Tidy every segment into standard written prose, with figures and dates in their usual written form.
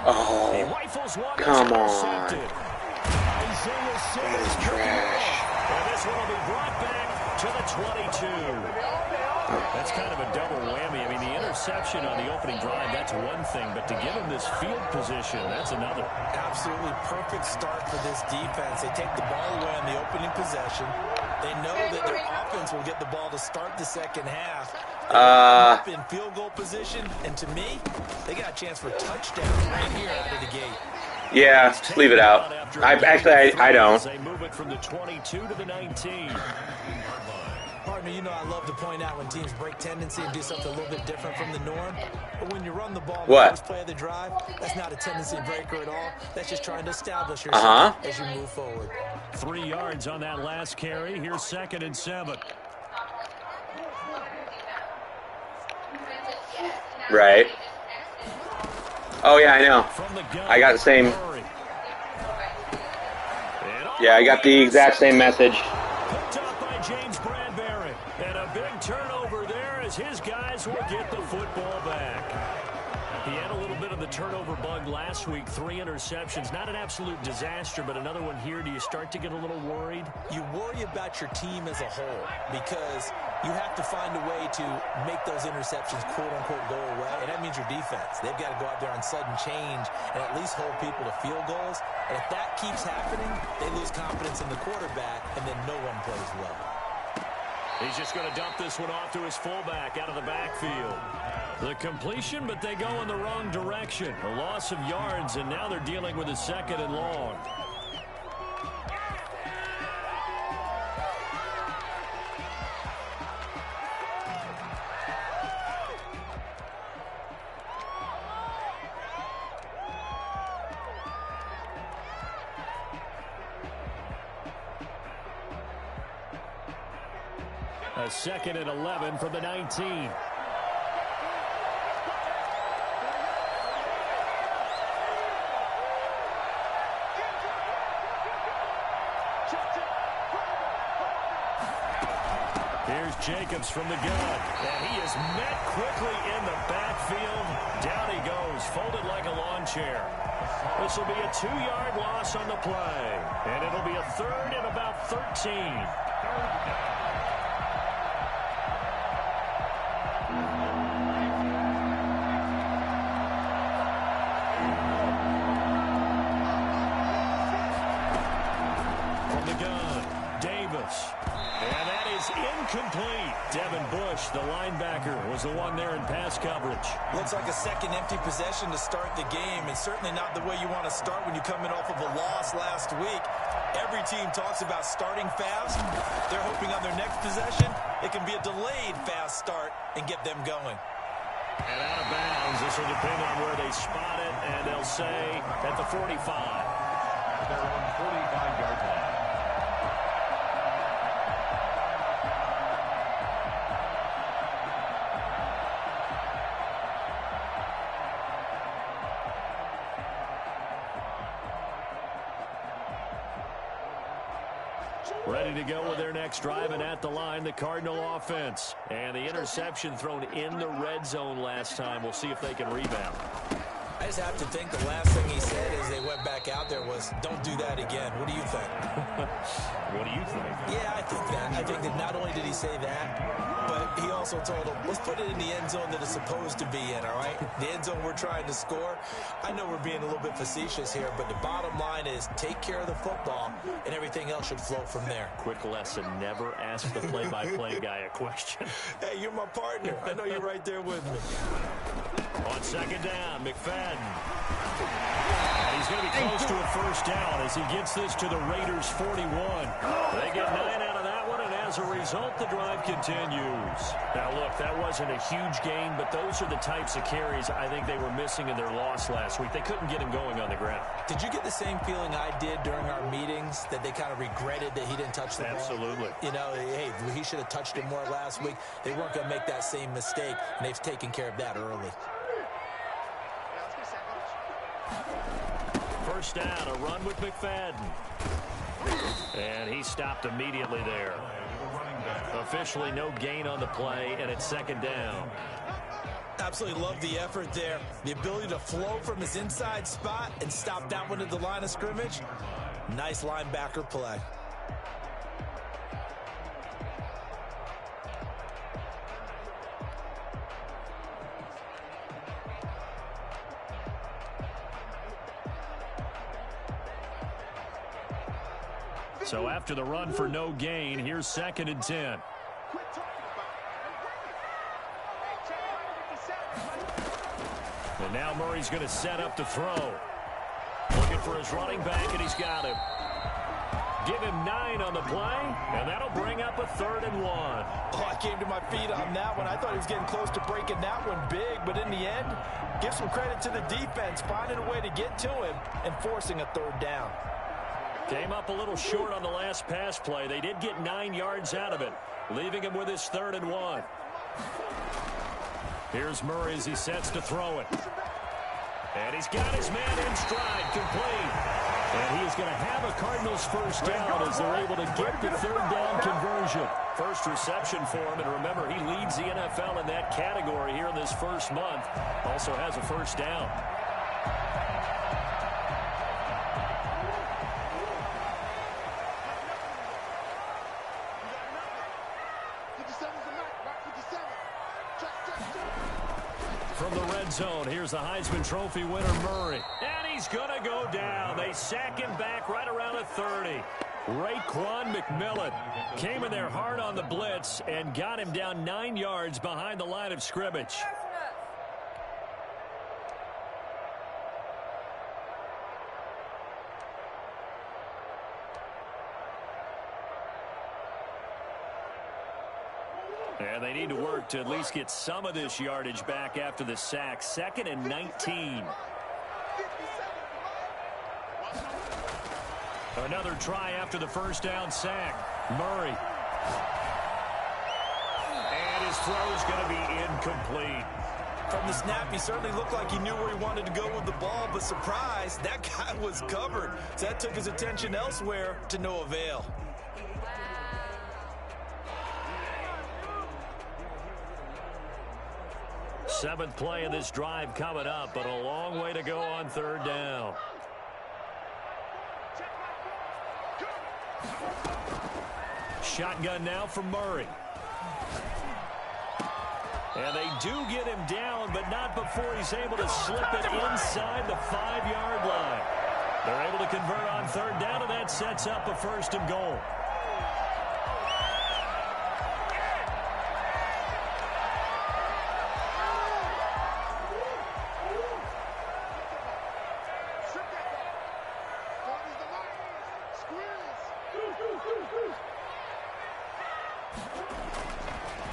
Oh, come on. That is trash. And this one will be brought back to the 22. That's kind of a double whammy. I mean, the interception on the opening drive, that's one thing. But to give him this field position, that's another. Absolutely perfect start for this defense. They take the ball away on the opening possession. They know that their offense will get the ball to start the second half. Up in field goal position. And to me, they got a chance for a touchdown right here out of the gate. Yeah, just leave it out. I don't. They move it from the 22 to the 19. Partner, you know I love to point out when teams break tendency and do something a little bit different from the norm. But when you run the ball in the first play of the drive, that's not a tendency breaker at all. That's just trying to establish yourself as you move forward. 3 yards on that last carry. Here's 2nd and 7. Right. Oh, yeah, I know. I got the same. Yeah, I got the exact same message. Picked up by James Bradbury. And a big turnover there as his guys will get the football back. He had a little bit of the turnover bug last week. 3 interceptions. Not an absolute disaster, but another one here. Do you start to get a little worried? You worry about your team as a whole because you have to find a way to make those interceptions, quote-unquote, go away. And that means your defense. They've got to go out there on sudden change and at least hold people to field goals. And if that keeps happening, they lose confidence in the quarterback, and then no one plays well. He's just going to dump this one off to his fullback out of the backfield. The completion, but they go in the wrong direction. A loss of yards, and now they're dealing with a 2nd and long. A 2nd and 11 from the 19. Here's Jacobs from the gun. And he is met quickly in the backfield. Down he goes, folded like a lawn chair. This will be a 2-yard loss on the play. And it'll be a 3rd and about 13. Incomplete. Devin Bush, the linebacker, was the one there in pass coverage. Looks like a second empty possession to start the game, and certainly not the way you want to start when you come in off of a loss last week. Every team talks about starting fast. They're hoping on their next possession, it can be a delayed fast start and get them going. And out of bounds. This will depend on where they spot it, and they'll say at the 45. They're on 45-yard line. Ready to go with their next drive, and at the line, the Cardinal offense. And the interception thrown in the red zone last time. We'll see if they can rebound. I just have to think the last thing he said as they went back out there was, don't do that again. What do you think? What do you think? Yeah, I think that. I think that not only did he say that, but he also told them, let's put it in the end zone that it's supposed to be in, all right? The end zone we're trying to score. I know we're being a little bit facetious here, but the bottom line is take care of the football, and everything else should flow from there. Quick lesson, never ask the play-by-play guy a question. Hey, you're my partner. I know you're right there with me. On 2nd down, McFadden. And he's going to be close to a first down as he gets this to the Raiders' 41. They get 9 out of that one, and as a result, the drive continues. Now, look, that wasn't a huge gain, but those are the types of carries I think they were missing in their loss last week. They couldn't get him going on the ground. Did you get the same feeling I did during our meetings, that they kind of regretted that he didn't touch the ball? Absolutely. You know, hey, he should have touched it more last week. They weren't going to make that same mistake, and they've taken care of that early. First down, a run with McFadden. And he stopped immediately there. Officially no gain on the play, and it's 2nd down. Absolutely love the effort there. The ability to flow from his inside spot and stop that one at the line of scrimmage. Nice linebacker play. So after the run for no gain, here's 2nd and 10. And now Murray's going to set up to throw. Looking for his running back, and he's got him. Give him 9 on the play, and that'll bring up a 3rd and 1. Oh, I came to my feet on that one. I thought he was getting close to breaking that one big, but in the end, give some credit to the defense, finding a way to get to him and forcing a 3rd down. Came up a little short on the last pass play. They did get 9 yards out of it, leaving him with his 3rd and 1. Here's Murray as he sets to throw it. And he's got his man in stride, complete. And he is going to have a Cardinals first down as they're able to get the 3rd down conversion. First reception for him, and remember, he leads the NFL in that category here in this first month. Also has a first down. From the red zone, here's the Heisman Trophy winner, Murray. And he's going to go down. They sack him back right around the 30. Raekwon McMillan came in there hard on the blitz and got him down 9 yards behind the line of scrimmage. And they need to work to at least get some of this yardage back after the sack. 2nd and 19. Another try after the first down sack. Murray. And his throw is going to be incomplete. From the snap, he certainly looked like he knew where he wanted to go with the ball, but surprise, that guy was covered. So that took his attention elsewhere to no avail. Seventh play of this drive coming up, but a long way to go on 3rd down. Shotgun now from Murray. And they do get him down, but not before he's able to slip it inside the 5-yard line. They're able to convert on 3rd down, and that sets up a 1st and goal.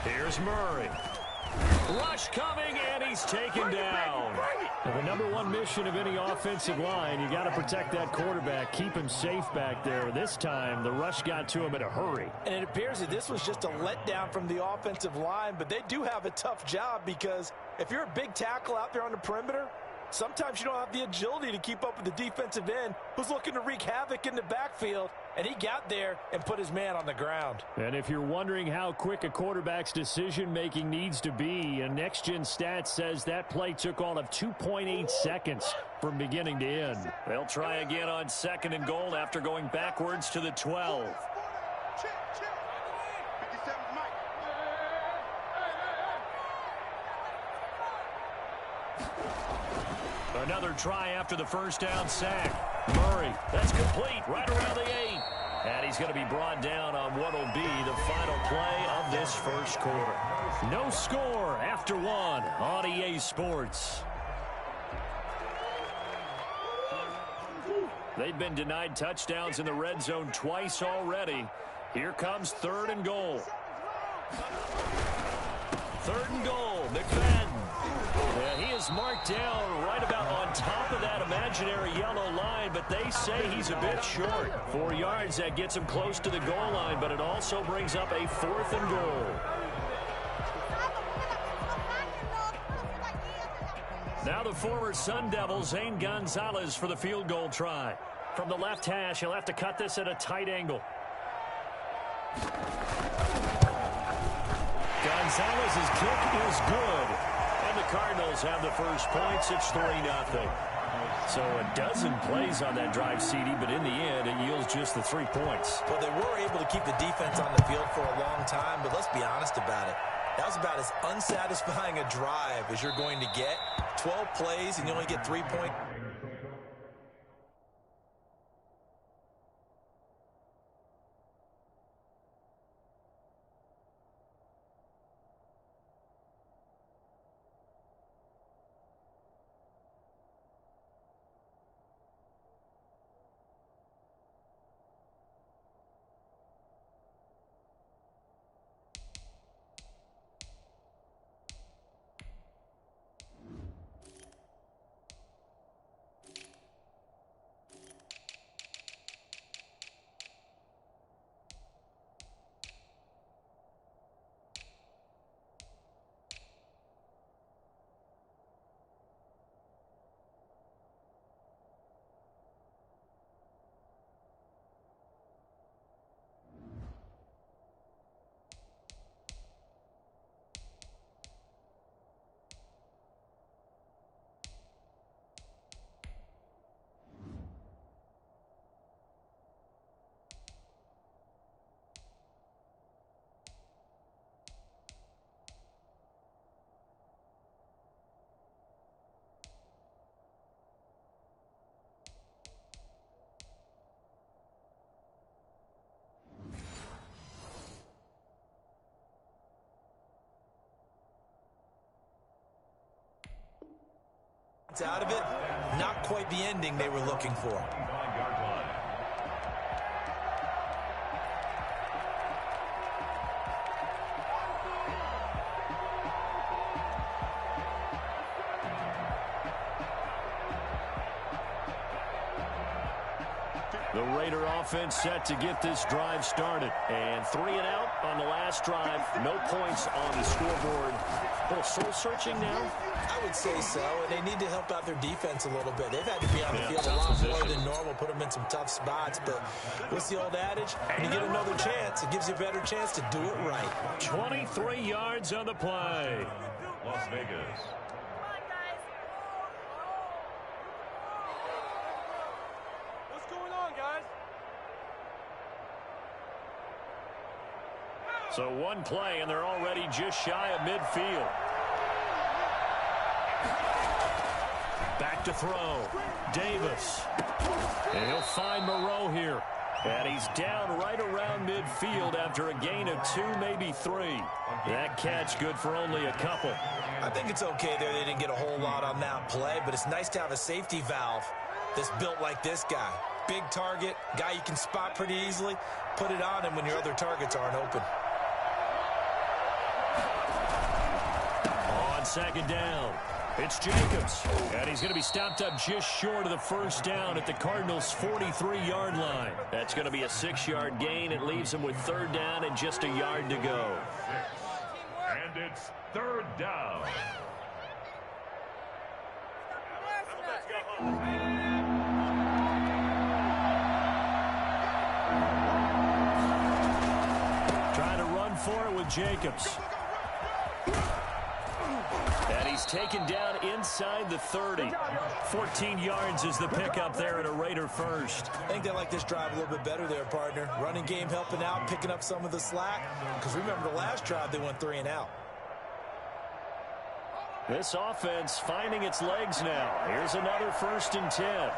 Here's Murray. Rush coming, and he's taken down. Now, the number one mission of any offensive line, you got to protect that quarterback, keep him safe back there. This time, the rush got to him in a hurry. And it appears that this was just a letdown from the offensive line, but they do have a tough job because if you're a big tackle out there on the perimeter, sometimes you don't have the agility to keep up with the defensive end who's looking to wreak havoc in the backfield, and he got there and put his man on the ground. And if you're wondering how quick a quarterback's decision-making needs to be, a next-gen stat says that play took all of 2.8 seconds from beginning to end. They'll try again on 2nd and goal after going backwards to the 12. Another try after the first down sack. Murray, that's complete, right around the 8. And he's going to be brought down on what will be the final play of this first quarter. No score after 1 on EA Sports. They've been denied touchdowns in the red zone twice already. Here comes 3rd and goal. 3rd and goal, McFadden. Yeah, he is marked down right about on top of that imaginary yellow line, but they say he's a bit short. 4 yards, that gets him close to the goal line, but it also brings up a 4th and goal. Now the former Sun Devil, Zane Gonzalez, for the field goal try. From the left hash, he'll have to cut this at a tight angle. Gonzalez's kick is good. And the Cardinals have the first points. It's 3-0. So a dozen plays on that drive, CD, but in the end, it yields just the 3 points. Well, they were able to keep the defense on the field for a long time, but let's be honest about it. That was about as unsatisfying a drive as you're going to get. 12 plays, and you only get 3 points. Out of it, not quite the ending they were looking for. The Raider offense set to get this drive started. And 3 and out on the last drive. No points on the scoreboard. A little soul-searching now? I would say so, and they need to help out their defense a little bit. They've had to be on the field a lot more than normal, put them in some tough spots. But what's the old adage? When you get another chance, it gives you a better chance to do it right. 23 yards on the play. Las Vegas. So one play, and they're already just shy of midfield. Back to throw. Davis. And he'll find Moreau here. And he's down right around midfield after a gain of 2, maybe 3. That catch good for only a couple. I think it's okay there. They didn't get a whole lot on that play, but it's nice to have a safety valve that's built like this guy. Big target, guy you can spot pretty easily. Put it on him when your other targets aren't open. On second down, it's Jacobs. And he's going to be stopped up just short of the first down at the Cardinals' 43-yard line. That's going to be a 6-yard gain. It leaves him with third down and just a yard to go. And it's third down. Trying to run for it with Jacobs. And he's taken down inside the 30. 14 yards is the pickup there at a Raider first. I think they like this drive a little bit better there, partner. Running game helping out, picking up some of the slack. Because remember the last drive, they went 3 and out. This offense finding its legs now. Here's another 1st and 10.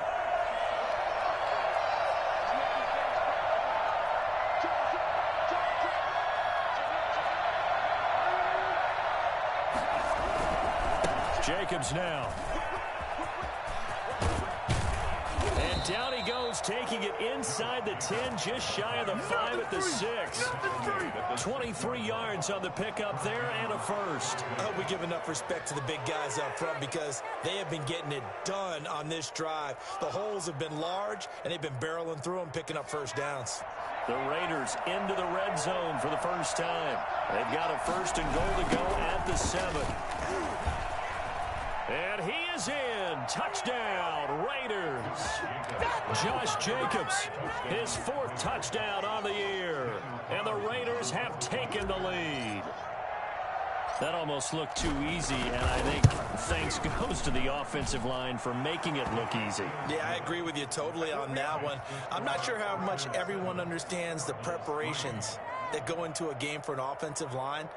Jacobs now. And down he goes, taking it inside the 10, just shy of the 5 at the 6. 23 yards on the pickup there and a first. I hope we give enough respect to the big guys up front because they have been getting it done on this drive. The holes have been large, and they've been barreling through them, picking up first downs. The Raiders into the red zone for the first time. They've got a 1st and goal to go at the 7. And he is in. Touchdown, Raiders. Josh Jacobs, his 4th touchdown on the year. And the Raiders have taken the lead. That almost looked too easy, and I think thanks goes to the offensive line for making it look easy. Yeah, I agree with you totally on that one. I'm not sure how much everyone understands the preparations that go into a game for an offensive line,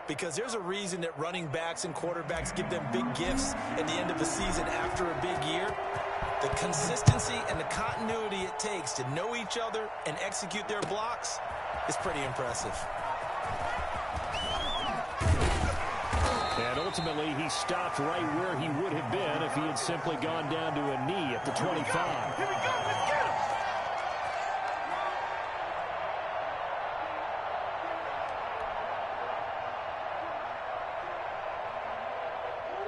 because there's a reason that running backs and quarterbacks give them big gifts at the end of the season after a big year. The consistency and the continuity it takes to know each other and execute their blocks is pretty impressive. And ultimately, he stopped right where he would have been if he had simply gone down to a knee at the 25. Here we go, let's get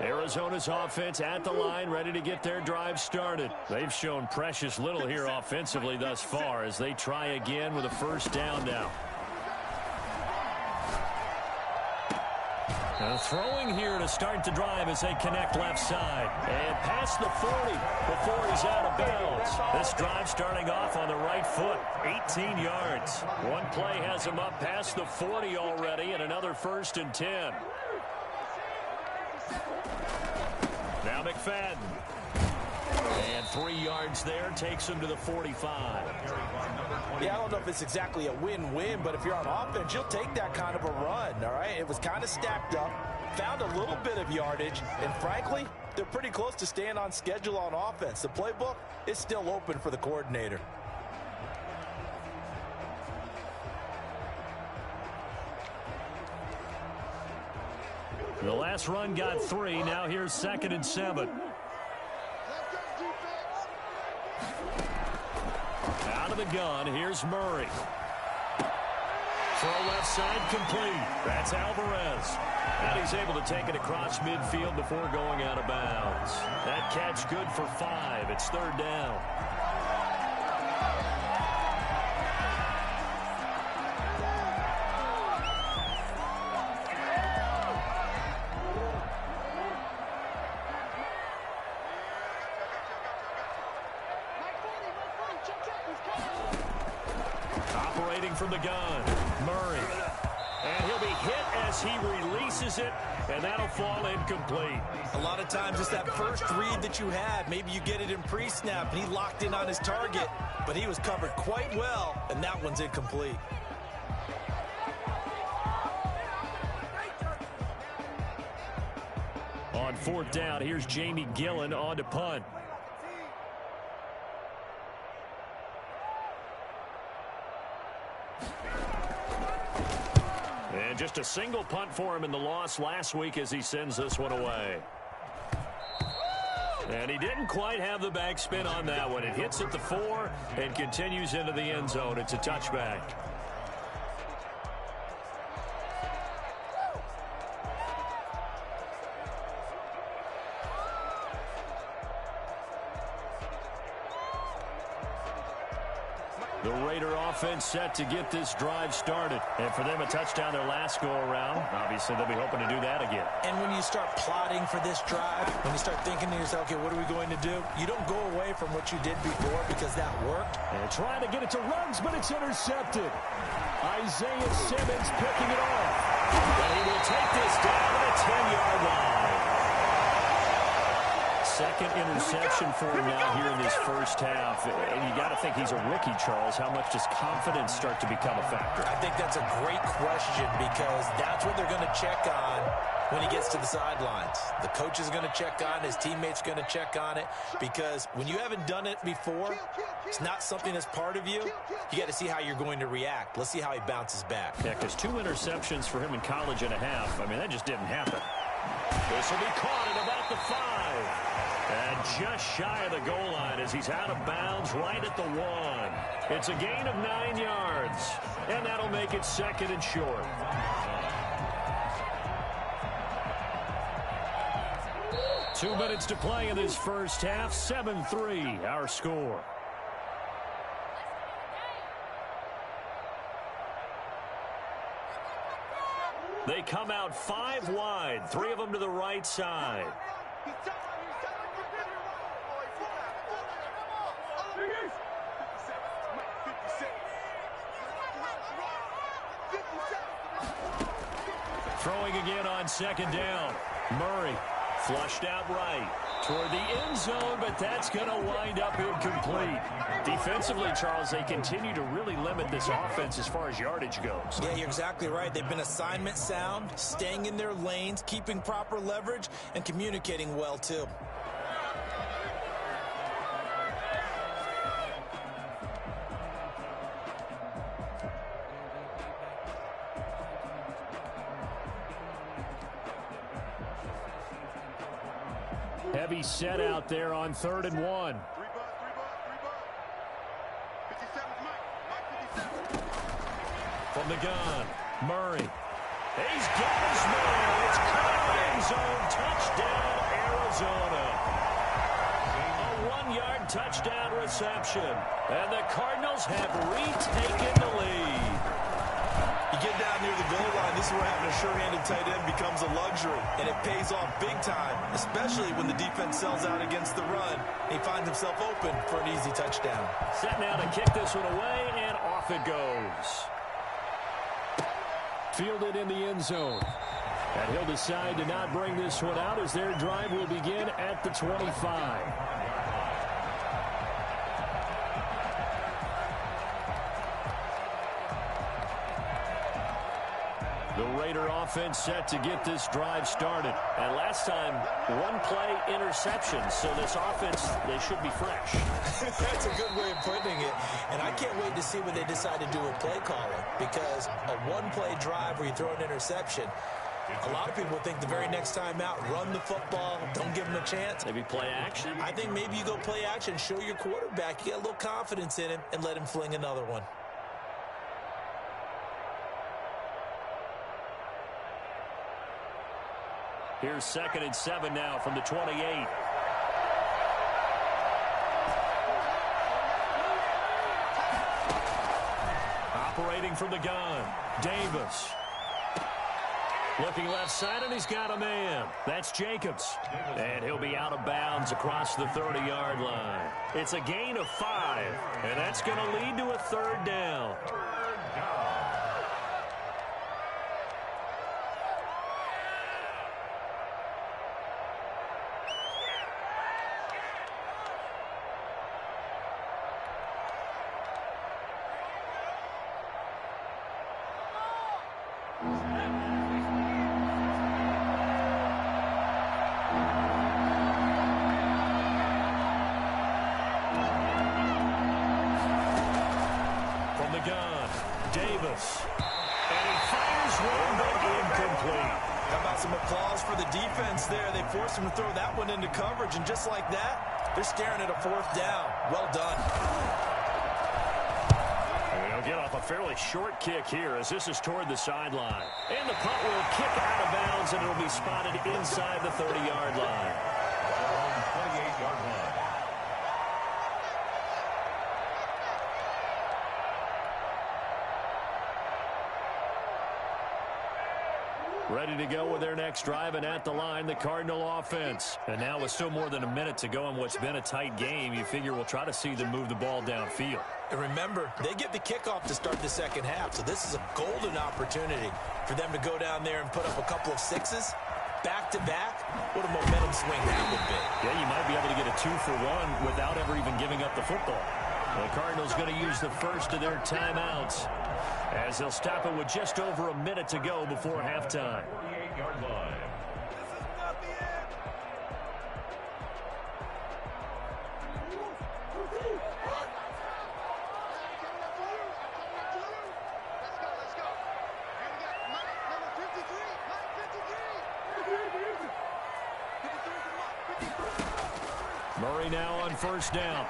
him! Arizona's offense at the line, ready to get their drive started. They've shown precious little here offensively thus far as they try again with a first down now. Throwing here to start the drive as they connect left side. And past the 40 before he's out of bounds. This drive starting off on the right foot. 18 yards. One play has him up past the 40 already, and another 1st and 10. Now McFadden. And 3 yards there takes him to the 45. Yeah, I don't know if it's exactly a win-win, but if you're on offense, you'll take that kind of a run, all right? It was kind of stacked up, found a little bit of yardage, and frankly, they're pretty close to staying on schedule on offense. The playbook is still open for the coordinator. The last run got 3. Now here's 2nd and 7. Out of the gun, here's Murray. Throw left side complete. That's Alvarez. And he's able to take it across midfield before going out of bounds. That catch good for 5. It's 3rd down. Operating from the gun, Murray. And he'll be hit as he releases it, and that'll fall incomplete. A lot of times it's that first read that you have. Maybe you get it in pre-snap, and he locked in on his target, but he was covered quite well, and that one's incomplete. On 4th down, here's Jamie Gillen on to punt. And just a single punt for him in the loss last week as he sends this one away. And he didn't quite have the backspin on that one. It hits at the 4 and continues into the end zone. It's a touchback. The Raider offense set to get this drive started. And for them, a touchdown their last go-around. Obviously, they'll be hoping to do that again. And when you start plotting for this drive, when you start thinking to yourself, okay, what are we going to do? You don't go away from what you did before because that worked. And trying to get it to Ruggs, but it's intercepted. Isaiah Simmons picking it off. And he will take this down to the 10-yard line. Second interception for him now here in this first half. And you got to think he's a rookie, Charles. How much does confidence start to become a factor? I think that's a great question because that's what they're going to check on when he gets to the sidelines. The coach is going to check on it. His teammates going to check on it because when you haven't done it before, it's not something that's part of you. You got to see how you're going to react. Let's see how he bounces back. Yeah, because 2 interceptions for him in college and a half. I mean, that just didn't happen. This will be caught at about the 5. And just shy of the goal line as he's out of bounds right at the 1. It's a gain of 9 yards. And that'll make it 2nd and short. Two minutes to play in this first half. 7-3, our score. They come out 5 wide, 3 of them to the right side. Throwing again on second down. Murray flushed out right toward the end zone, but that's going to wind up incomplete. Defensively, Charles, they continue to really limit this offense as far as yardage goes. Yeah, you're exactly right. They've been assignment sound, staying in their lanes, keeping proper leverage, and communicating well, too. Heavy set out there on 3rd and 1. From the gun, Murray. He's got his man. It's caught end zone. Touchdown, Arizona. A 1-yard touchdown reception. And the Cardinals have retaken the lead. You get down near the goal line, this is where having a sure-handed tight end becomes a luxury, and it pays off big time, especially when the defense sells out against the run. He finds himself open for an easy touchdown. Set now to kick this one away, and off it goes. Fielded in the end zone. And he'll decide to not bring this one out as their drive will begin at the 25. The Raider offense set to get this drive started. And last time, 1-play interception. So this offense, they should be fresh. That's a good way of putting it. And I can't wait to see what they decide to do with play calling. Because a 1-play drive where you throw an interception, a lot of people would think the very next time out, run the football, don't give them a chance. Maybe play action? I think maybe you go play action, show your quarterback, you get a little confidence in him, and let him fling another one. Here's 2nd and 7 now from the 28. Operating from the gun, Davis. Looking left side, and he's got a man. That's Jacobs. And he'll be out of bounds across the 30-yard line. It's a gain of 5, and that's going to lead to a 3rd down. Davis. And he fires one, but incomplete. How about some applause for the defense there? They forced him to throw that one into coverage, and just like that, they're staring at a 4th down. Well done. And they'll get off a fairly short kick here as this is toward the sideline. And the punt will kick out of bounds, and it'll be spotted inside the 30-yard line. 28-yard line. Ready to go with their next drive, and at the line, the Cardinal offense. And now with still more than a minute to go in what's been a tight game, you figure we'll try to see them move the ball downfield. And remember, they get the kickoff to start the second half, so this is a golden opportunity for them to go down there and put up a couple of sixes back-to-back. What a momentum swing that would be. Yeah, you might be able to get a 2-for-1 without ever even giving up the football. The Cardinals going to use the first of their timeouts as they'll stop it with just over a minute to go before halftime. 48-yard line. Murray now on 1st down.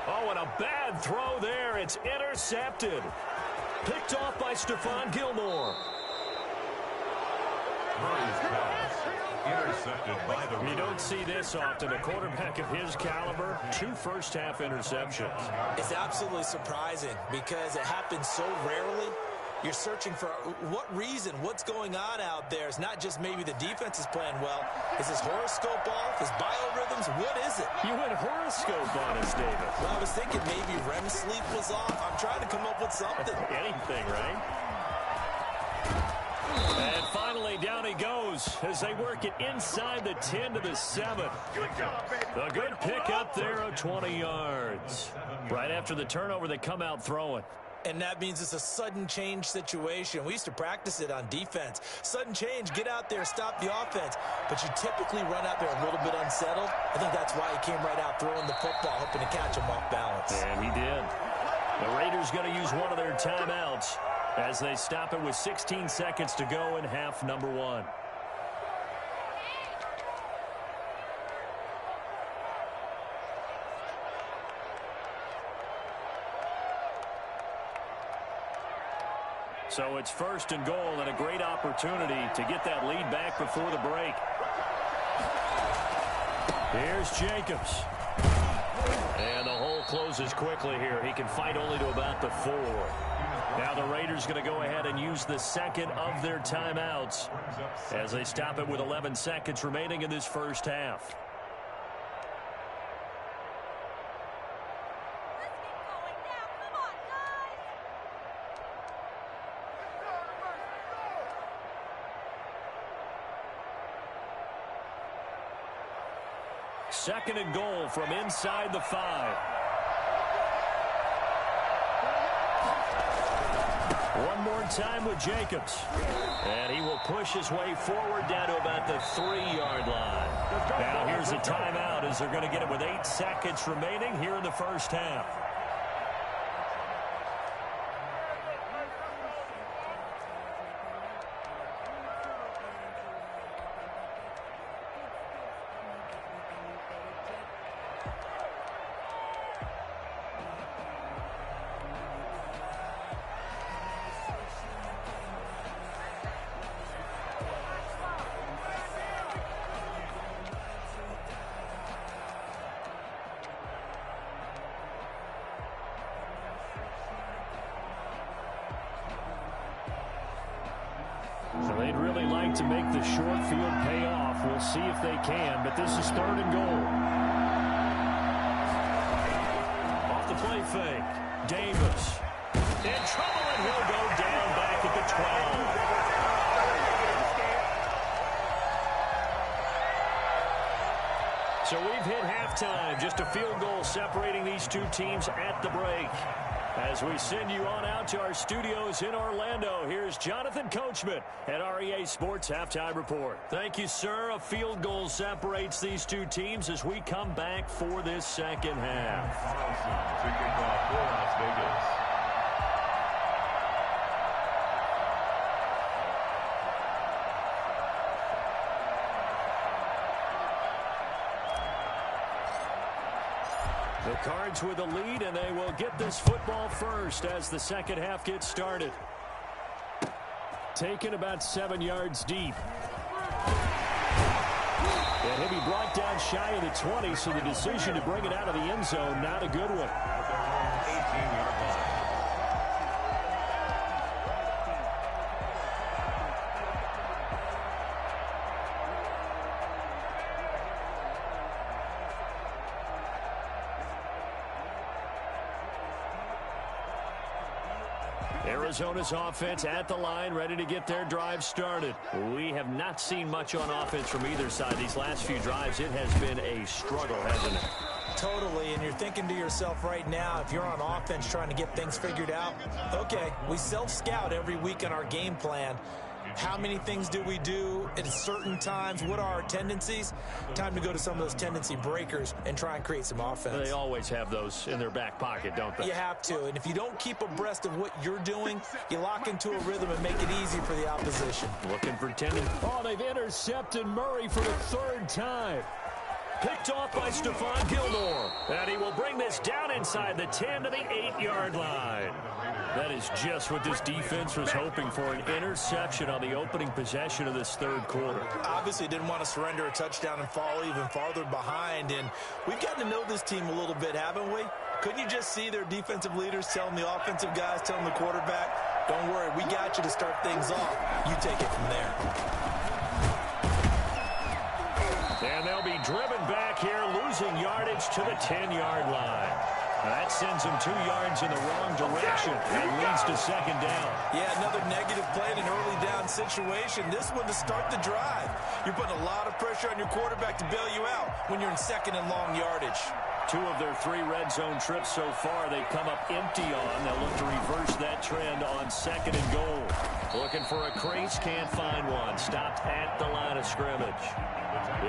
Oh, and a bad throw there. It's intercepted. Picked off by Stephon Gilmore. Murray's pass intercepted by the You don't see this often. A quarterback of his caliber, 2 first-half interceptions. It's absolutely surprising because it happens so rarely. You're searching for what reason, what's going on out there. It's not just maybe the defense is playing well. Is his horoscope off? His biorhythms? What is it? You went horoscope on us, David. Well, I was thinking maybe REM sleep was off. I'm trying to come up with something. Anything, right? And finally, down he goes as they work it inside the 10 to the 7. A good pick up there of 20 yards. Right after the turnover, they come out throwing. And that means it's a sudden change situation. We used to practice it on defense. Sudden change, get out there, stop the offense. But you typically run out there a little bit unsettled. I think that's why he came right out throwing the football, hoping to catch him off balance. And he did. The Raiders going to use one of their timeouts as they stop it with 16 seconds to go in half number 1. So it's 1st and goal and a great opportunity to get that lead back before the break. Here's Jacobs. And the hole closes quickly here. He can fight only to about the 4. Now the Raiders going to go ahead and use the second of their timeouts as they stop it with 11 seconds remaining in this first half. Second and goal from inside the 5. One more time with Jacobs. And he will push his way forward down to about the 3-yard line. Now here's a timeout as they're going to get it with 8 seconds remaining here in the first half. So they'd really like to make the short field pay off. We'll see if they can, but this is 3rd and goal. Off the play fake. Davis. In trouble, and he'll go down back at the 12. So we've hit halftime. Just a field goal separating these two teams at the break. As we send you on out to our studios in Orlando, here's Jonathan Coachman at REA Sports Halftime Report. Thank you, sir. A field goal separates these two teams as we come back for this second half. The Cards with a lead, and they will get this football first as the second half gets started. Taken about 7 yards deep. And he'll be brought down shy of the 20, so the decision to bring it out of the end zone, not a good one. 18-yard line. Arizona's offense at the line, ready to get their drive started. We have not seen much on offense from either side. These last few drives, it has been a struggle, hasn't it? Totally, and you're thinking to yourself right now, if you're on offense trying to get things figured out, okay, we self-scout every week on our game plan. How many things do we do at certain times? What are our tendencies? Time to go to some of those tendency breakers and try and create some offense. They always have those in their back pocket, don't they? You have to, and if you don't keep abreast of what you're doing, you lock into a rhythm and make it easy for the opposition. Looking for tendon. Oh, they've intercepted Murray for the 3rd time. Picked off by Stephon Gilmore. And he will bring this down inside the 10 to the 8-yard line. That is just what this defense was hoping for, an interception on the opening possession of this 3rd quarter. Obviously didn't want to surrender a touchdown and fall even farther behind, and we've gotten to know this team a little bit, haven't we? Couldn't you just see their defensive leaders telling the offensive guys, telling the quarterback, Don't worry, we got you to start things off. You take it from there. And they'll be driven back here, losing yardage to the 10-yard line. That sends them 2 yards in the wrong direction and leads to second down. Yeah, another negative play in an early down situation. This one to start the drive. You're putting a lot of pressure on your quarterback to bail you out when you're in second and long yardage. 2 of their 3 red zone trips so far they've come up empty on. They'll look to reverse that trend on second and goal. Looking for a crease, can't find one. Stopped at the line of scrimmage.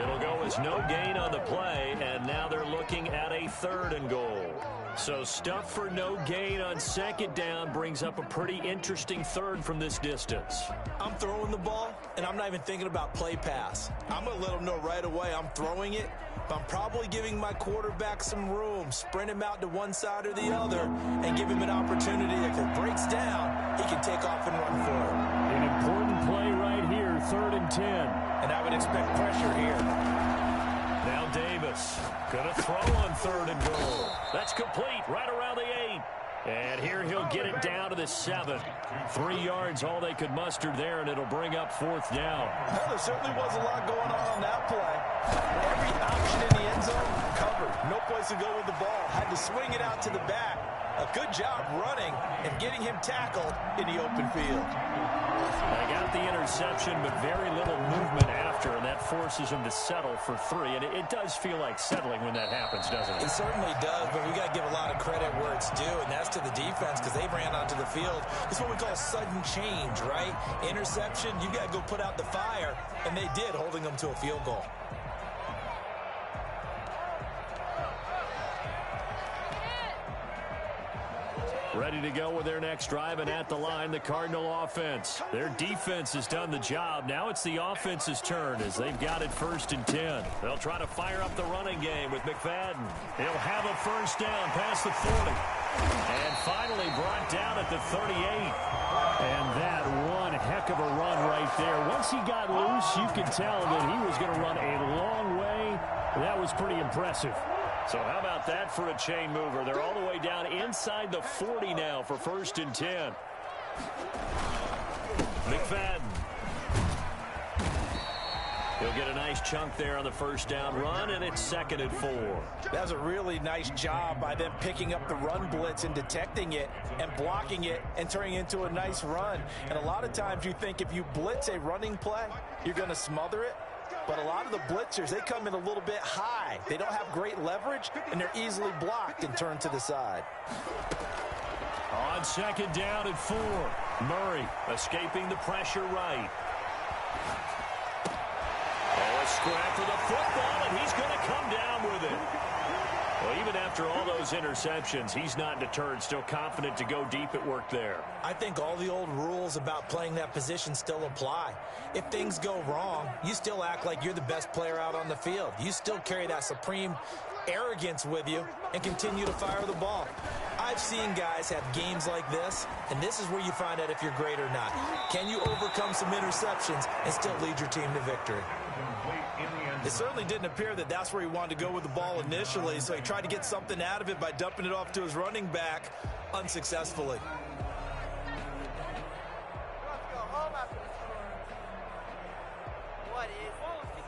It'll go as no gain on the play, and now they're looking at a 3rd and goal. So stuff for no gain on second down brings up a pretty interesting 3rd from this distance. I'm throwing the ball, and I'm not even thinking about play pass. I'm going to let them know right away I'm throwing it, but I'm probably giving my quarterback some room, sprint him out to one side or the other, and give him an opportunity. If it breaks down, he can take off and run for it. An important play right here, 3rd and 10. And I would expect pressure here. Now Davis going to throw on 3rd and goal. That's complete right around the 8. And here he'll get it down to the 7. 3 yards all they could muster there, and it'll bring up 4th down. Well, there certainly was a lot going on that play. Every option in the end zone covered. No place to go with the ball. Had to swing it out to the back. A good job running and getting him tackled in the open field. They got the interception, but very little movement after, and that forces him to settle for 3. And it does feel like settling when that happens, doesn't it? It certainly does, but we got to give a lot of credit where it's due, and that's to the defense because they ran onto the field. It's what we call sudden change, right? Interception, you got to go put out the fire, and they did, holding them to a field goal. Ready to go with their next drive, and at the line, the Cardinal offense. Their defense has done the job. Now it's the offense's turn as they've got it 1st and 10. They'll try to fire up the running game with McFadden. He'll have a 1st down past the 40. And finally brought down at the 38. And that one heck of a run right there. Once he got loose, you could tell that he was going to run a long way. That was pretty impressive. So how about that for a chain mover? They're all the way down inside the 40 now for 1st and 10. McFadden. He'll get a nice chunk there on the 1st down run, and it's 2nd and 4. That was a really nice job by them picking up the run blitz and detecting it and blocking it and turning it into a nice run. And a lot of times you think if you blitz a running play, you're going to smother it. But a lot of the blitzers, they come in a little bit high. They don't have great leverage, and they're easily blocked and turned to the side. On 2nd down and 4. Murray escaping the pressure right. Oh, a scrap for the football, and he's going to come down with it. Well, even after all those interceptions, he's not deterred, still confident to go deep at work there. I think all the old rules about playing that position still apply. If things go wrong, you still act like you're the best player out on the field. You still carry that supreme arrogance with you and continue to fire the ball. I've seen guys have games like this, and this is where you find out if you're great or not. Can you overcome some interceptions and still lead your team to victory? It certainly didn't appear that that's where he wanted to go with the ball initially, so he tried to get something out of it by dumping it off to his running back unsuccessfully. What is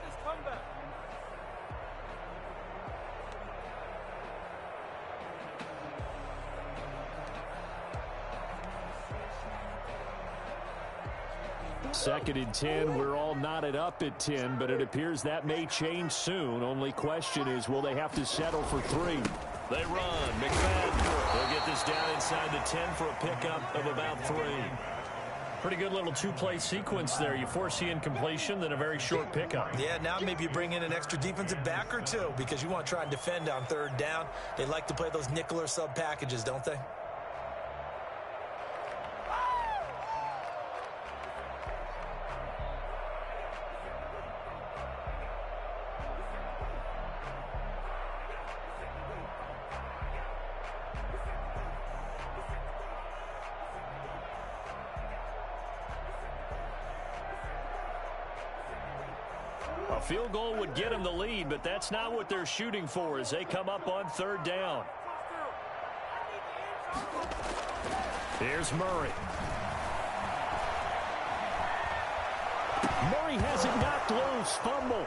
this comeback? Second and 10. We're all knotted up at 10, but it appears that may change soon. Only question is, will they have to settle for 3? They run. McFadden. They'll get this down inside the 10 for a pickup of about 3. Pretty good little 2-play sequence there. You force the incompletion, then a very short pickup. Yeah, now maybe you bring in an extra defensive back or 2 because you want to try and defend on 3rd down. They like to play those nickel or sub packages, don't they? A field goal would get them the lead, but that's not what they're shooting for as they come up on 3rd down. Here's Murray. he has it knocked loose. Fumble.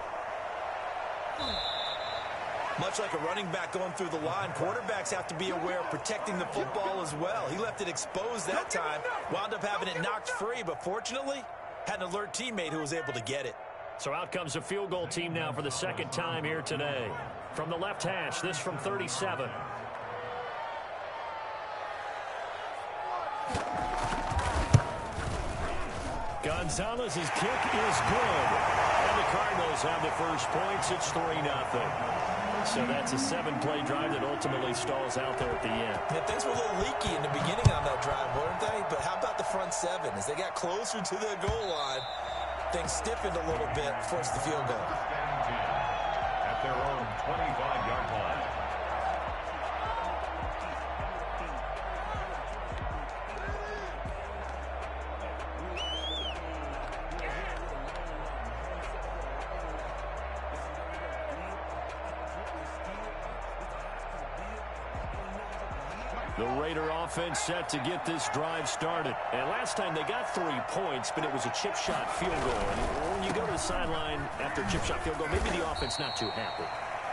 Much like a running back going through the line, quarterbacks have to be aware of protecting the football as well. He left it exposed that time, wound up having it knocked free, but fortunately, had an alert teammate who was able to get it. So out comes a field goal team now for the second time here today. From the left hash, this from 37. Gonzalez's kick is good. And the Cardinals have the first points. It's 3-0. So that's a 7-play drive that ultimately stalls out there at the end. Yeah, things were a little leaky in the beginning on that drive, weren't they? But how about the front seven? As they got closer to the goal line, things stiffened a little bit, forced the field goal. At their own 25-yard line. The Raider offense set to get this drive started. And last time they got 3 points, but it was a chip shot field goal. And when you go to the sideline after a chip shot field goal, maybe the offense not too happy.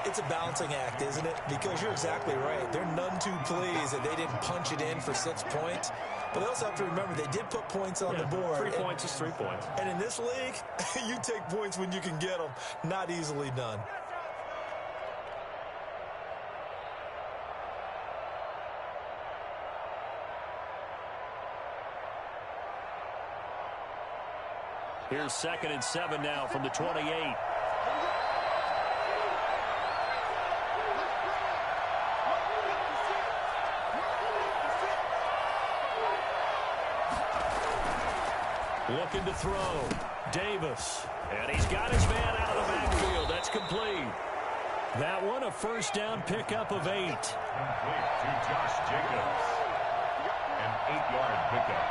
It's a balancing act, isn't it? Because you're exactly right. They're none too pleased that they didn't punch it in for 6 points. But they also have to remember they did put points on the board. 3 points is 3 points. And in this league, you take points when you can get them. Not easily done. Here's 2nd and 7 now from the 28. Looking to throw. Davis. And he's got his man out of the backfield. That's complete. That one a first down pickup of 8. Complete to Josh Jacobs. An 8-yard pickup.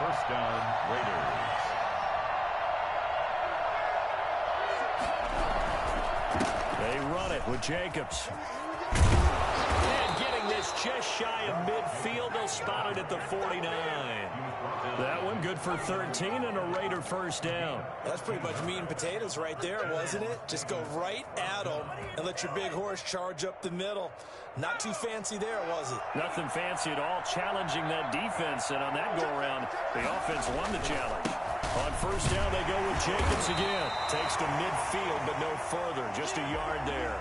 First down, Raiders. They run it with Jacobs. And getting this just shy of midfield. They'll spot it at the 49. That one good for 13 and a Raider first down. That's pretty much meat and potatoes right there, wasn't it? Just go right at them and let your big horse charge up the middle. Not too fancy there, was it? Nothing fancy at all, challenging that defense. And on that go-around, the offense won the challenge. On first down, they go with Jacobs again. Takes to midfield, but no further. Just a yard there.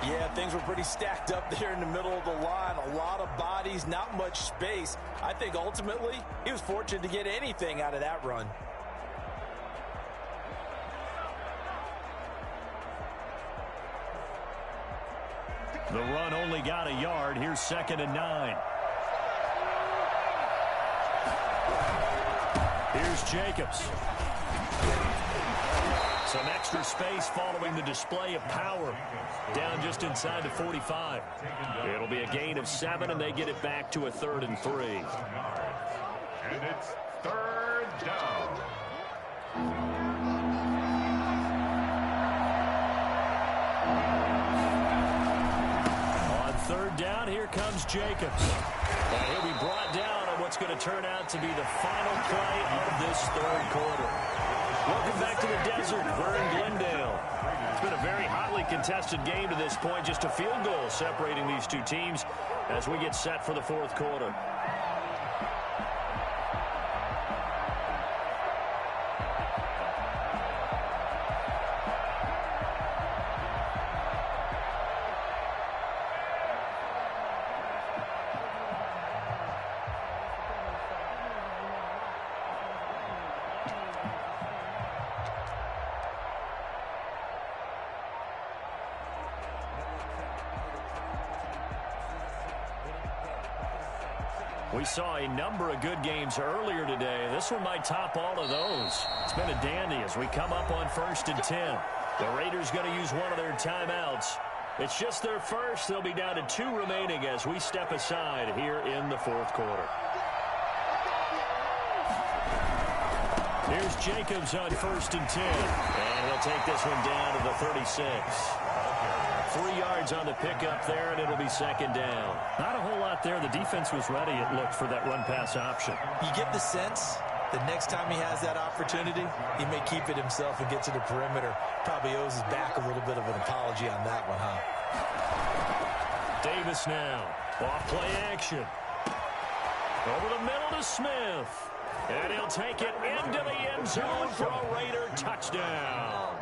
Yeah, things were pretty stacked up there in the middle of the line. A lot of bodies, not much space. I think ultimately he was fortunate to get anything out of that run. The run only got a yard. Here's 2nd and 9. Here's Jacobs. Some extra space following the display of power. Down just inside the 45. It'll be a gain of 7, and they get it back to a 3rd and 3. And it's 3rd down. On 3rd down, here comes Jacobs. And he'll be brought down on what's going to turn out to be the final play of this 3rd quarter. Welcome back to the desert. We're in Glendale. It's been a very hotly contested game to this point. Just a field goal separating these two teams as we get set for the 4th quarter. We saw a number of good games earlier today. This one might top all of those. It's been a dandy as we come up on 1st and 10. The Raiders going to use one of their timeouts. It's just their first. They'll be down to 2 remaining as we step aside here in the 4th quarter. Here's Jacobs on 1st and 10. And he'll take this one down to the 36. 3 yards on the pickup there, and it'll be 2nd down. Not a whole lot there. The defense was ready, it looked, for that run-pass option. You get the sense The next time he has that opportunity, he may keep it himself and get to the perimeter. Probably owes his back a little bit of an apology on that one, huh? Davis now. Off play action. Over the middle to Smith. And he'll take it into the end zone for a Raider touchdown.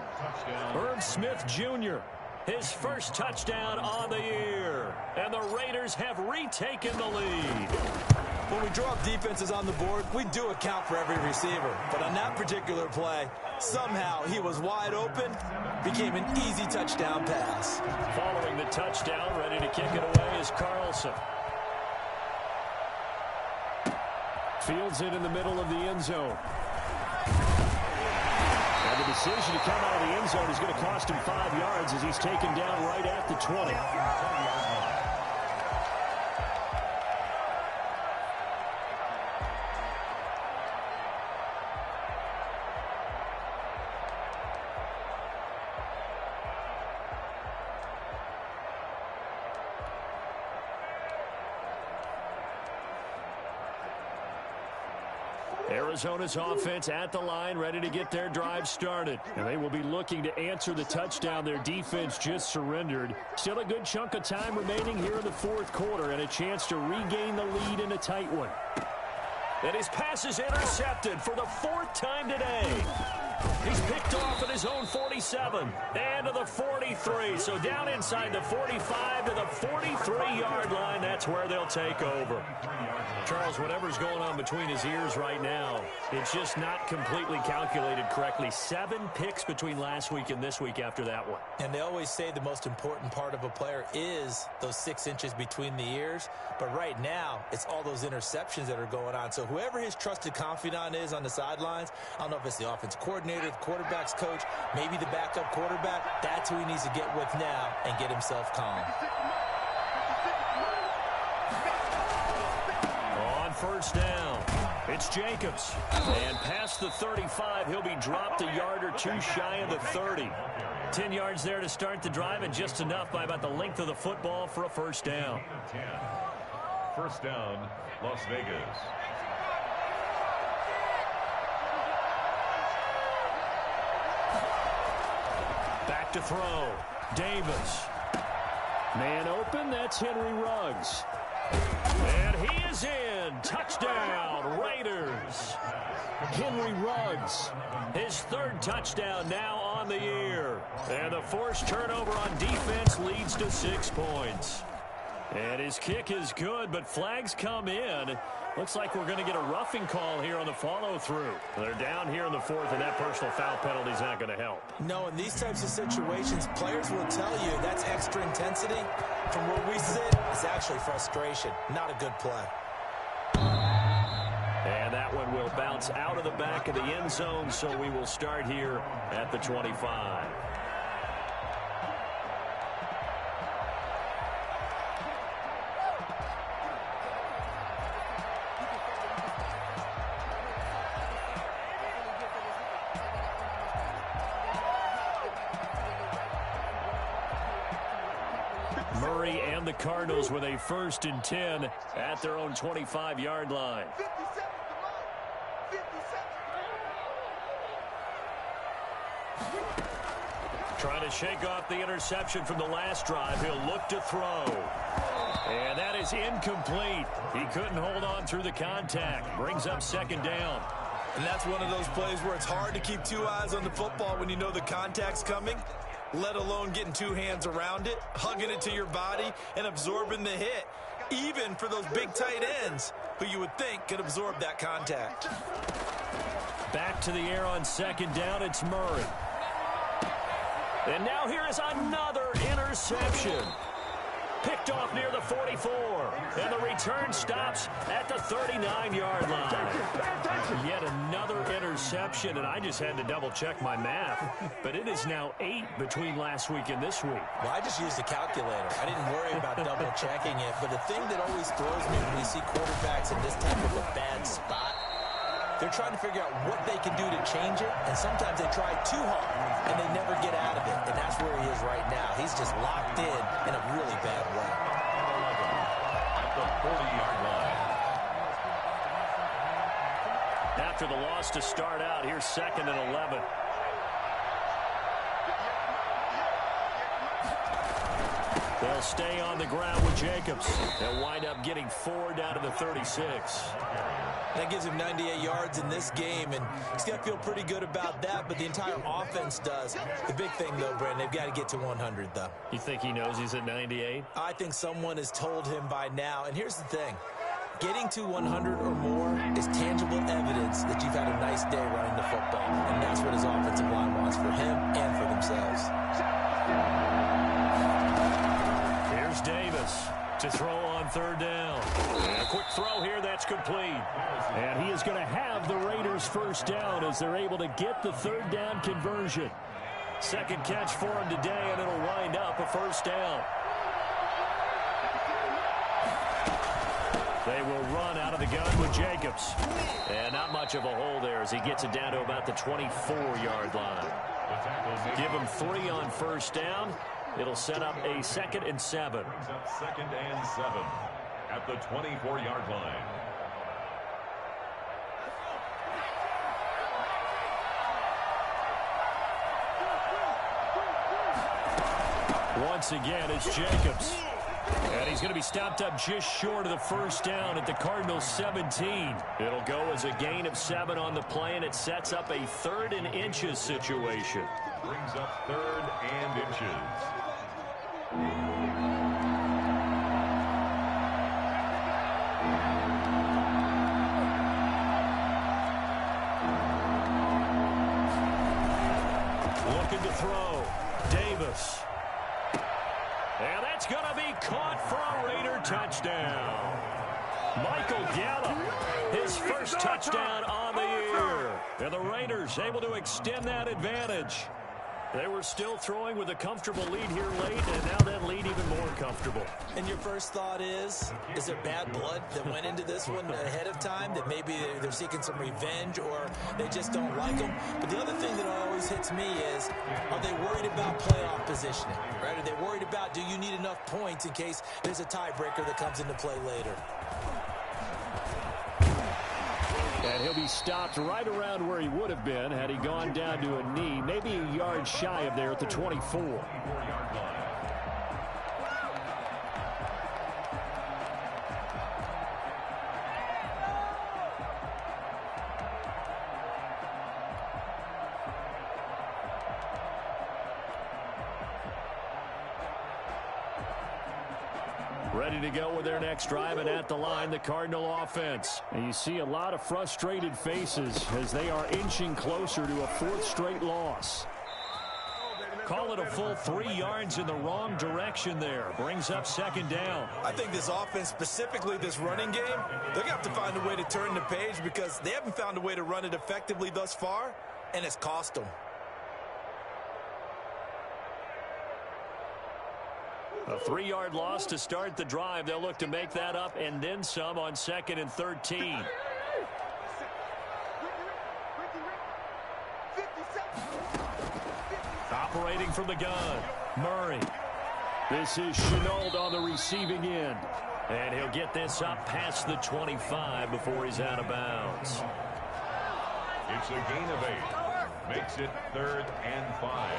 Herb Smith Jr., his first touchdown on the year. And the Raiders have retaken the lead. When we draw up defenses on the board, we do account for every receiver. But on that particular play, somehow he was wide open, became an easy touchdown pass. Following the touchdown, ready to kick it away is Carlson. Fields it in the middle of the end zone. And the decision to come out of the end zone is going to cost him 5 yards as he's taken down right at the 20. Arizona's offense at the line, ready to get their drive started. And they will be looking to answer the touchdown their defense just surrendered. Still a good chunk of time remaining here in the fourth quarter and a chance to regain the lead in a tight one. And his pass is intercepted for the 4th time today. He's picked off at his own 47 and to the 43. So down inside the 45 to the 43-yard line. That's where they'll take over. Charles, whatever's going on between his ears right now, it's just not completely calculated correctly. 7 picks between last week and this week after that one. And they always say the most important part of a player is those 6 inches between the ears. But right now, it's all those interceptions that are going on. So whoever his trusted confidant is on the sidelines, I don't know if it's the offense coordinator, the quarterback's coach, maybe the backup quarterback, that's who he needs to get with now and get himself calm. On first down, it's Jacobs. And past the 35, he'll be dropped a yard or 2 shy of the 30. 10 yards there to start the drive, and just enough by about the length of the football for a first down. First down, Las Vegas. Back to throw. Davis. Man open, that's Henry Ruggs. And he is in. Touchdown, Raiders. Henry Ruggs, his 3rd touchdown now on the year. And the forced turnover on defense leads to 6 points. And his kick is good, but flags come in. Looks like we're going to get a roughing call here on the follow-through. They're down here in the 4th, and that personal foul penalty is not going to help. No, in these types of situations, players will tell you that's extra intensity. From where we sit, it's actually frustration, not a good play. And that one will bounce out of the back of the end zone, so we will start here at the 25. Murray and the Cardinals with a 1st and 10 at their own 25-yard line. Trying to shake off the interception from the last drive. He'll look to throw. And that is incomplete. He couldn't hold on through the contact. Brings up 2nd down. And that's one of those plays where it's hard to keep 2 eyes on the football when you know the contact's coming, let alone getting 2 hands around it, hugging it to your body, and absorbing the hit, even for those big tight ends who you would think could absorb that contact. Back to the air on 2nd down, it's Murray. And now here is another interception. Picked off near the 44. And the return stops at the 39-yard line. Yet another interception, and I just had to double-check my math. But it is now 8 between last week and this week. Well, I just used a calculator. I didn't worry about double-checking it. But the thing that always throws me when we see quarterbacks in this type of a bad spot, they're trying to figure out what they can do to change it, and sometimes they try too hard, and they never get out of it, and that's where he is right now. He's just locked in a really bad way. At the 40-yard line. After after the loss to start out. Here's 2nd and 11. They'll stay on the ground with Jacobs. They'll wind up getting 4 down to the 36. That gives him 98 yards in this game, and he's got to feel pretty good about that, but the entire offense does. The big thing, though, Brandon, they've got to get to 100, though. You think he knows he's at 98? I think someone has told him by now, and here's the thing. Getting to 100 or more is tangible evidence that you've had a nice day running the football, and that's what his offensive line wants for him and for themselves. Here's Davis to throw on 3rd down. And a quick throw here that's complete. And he is going to have the Raiders 1st down as they're able to get the 3rd down conversion. 2nd catch for him today, and it'll wind up a 1st down. They will run out of the gun with Jacobs. And not much of a hole there as he gets it down to about the 24-yard line. Give him 3 on 1st down. It'll set up a 2nd and 7. 2nd and 7 at the 24-yard line. Once again, it's Jacobs. And he's going to be stopped up just short of the 1st down at the Cardinals' 17. It'll go as a gain of 7 on the play, and it sets up a 3rd and inches situation. Brings up 3rd and inches. Looking to throw. Davis. And that's going to be caught for a Raider touchdown. Michael Gallup, his 1st touchdown on the year. And the Raiders able to extend that advantage. They were still throwing with a comfortable lead here late, and now that lead even more comfortable. And your first thought is there bad blood that went into this one ahead of time, that maybe they're seeking some revenge or they just don't like them? But the other thing that always hits me is, are they worried about playoff positioning? Right? Are they worried about, do you need enough points in case there's a tiebreaker that comes into play later? And he'll be stopped right around where he would have been had he gone down to a knee, maybe a yard shy of there at the 24. Ready to go with their next drive, and at the line, the Cardinal offense. And you see a lot of frustrated faces as they are inching closer to a 4th straight loss. Call it a full 3 yards in the wrong direction there. Brings up 2nd down. I think this offense, specifically this running game, they're going to have to find a way to turn the page because they haven't found a way to run it effectively thus far, and it's cost them. A 3-yard loss to start the drive. They'll look to make that up and then some on 2nd and 13. Operating from the gun, Murray. This is Chenault on the receiving end. And he'll get this up past the 25 before he's out of bounds. It's a gain of 8. Makes it 3rd and 5.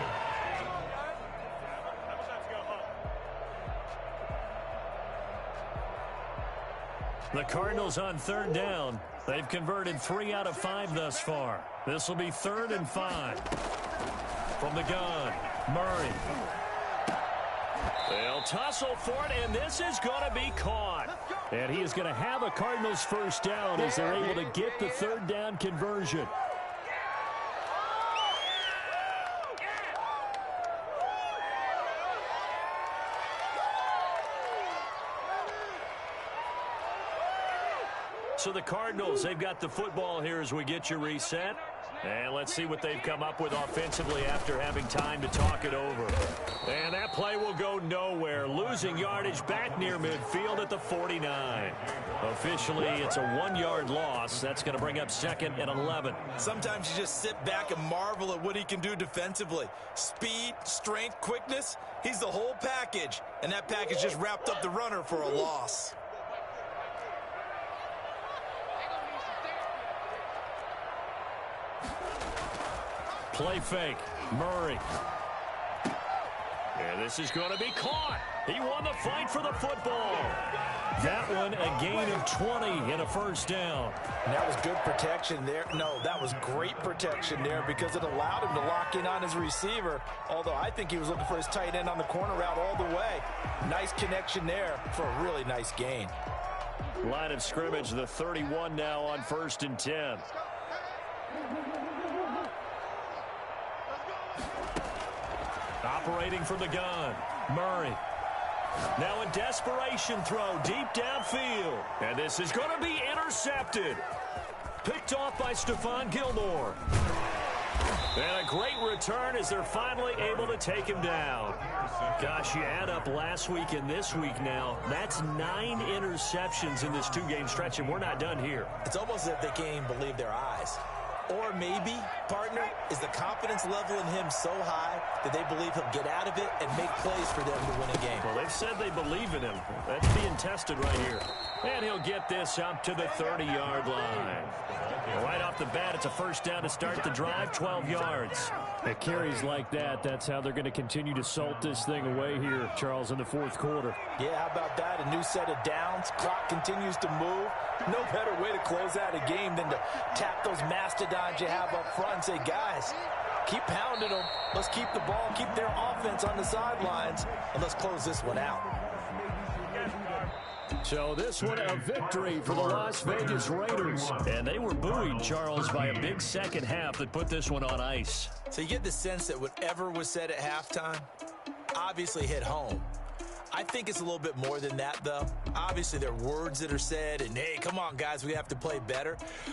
The Cardinals on 3rd down. They've converted 3 out of 5 thus far. This will be 3rd and 5. From the gun, Murray. They'll tussle for it, and this is going to be caught. And he is going to have a Cardinals 1st down as they're able to get the 3rd down conversion. So the Cardinals, they've got the football here as we get you reset. And let's see what they've come up with offensively after having time to talk it over. And that play will go nowhere. Losing yardage back near midfield at the 49. Officially, it's a 1-yard loss. That's going to bring up 2nd and 11. Sometimes you just sit back and marvel at what he can do defensively. Speed, strength, quickness. He's the whole package. And that package just wrapped up the runner for a loss. Play fake. Murray. And this is going to be caught. He won the fight for the football. That one, a gain of 20 and a first down. And that was good protection there. No, that was great protection there because it allowed him to lock in on his receiver, although I think he was looking for his tight end on the corner route all the way. Nice connection there for a really nice gain. Line of scrimmage, the 31 now on 1st and 10. Operating from the gun, Murray. Now a desperation throw deep downfield. And this is going to be intercepted. Picked off by Stephon Gilmore. And a great return as they're finally able to take him down. Gosh, you add up last week and this week now. That's 9 interceptions in this 2-game stretch, and we're not done here. It's almost as if they can't even believe their eyes. Or maybe, partner, is the confidence level in him so high that they believe he'll get out of it and make plays for them to win a game. Well, they've said they believe in him. That's being tested right here. And he'll get this up to the 30-yard line. Right off the bat, it's a first down to start the drive, 12 yards. At carries like that, that's how they're going to continue to salt this thing away here, Charles, in the 4th quarter. Yeah, how about that? A new set of downs. Clock continues to move. No better way to close out a game than to tap those mastodons you have up front and say, guys, keep pounding them. Let's keep the ball, keep their offense on the sidelines, and let's close this one out. So this one a victory for the Las Vegas Raiders. And they were buoyed, Charles, by a big second half that put this one on ice. So you get the sense that whatever was said at halftime obviously hit home. I think it's a little bit more than that, though. Obviously, there are words that are said, and, hey, come on, guys, we have to play better.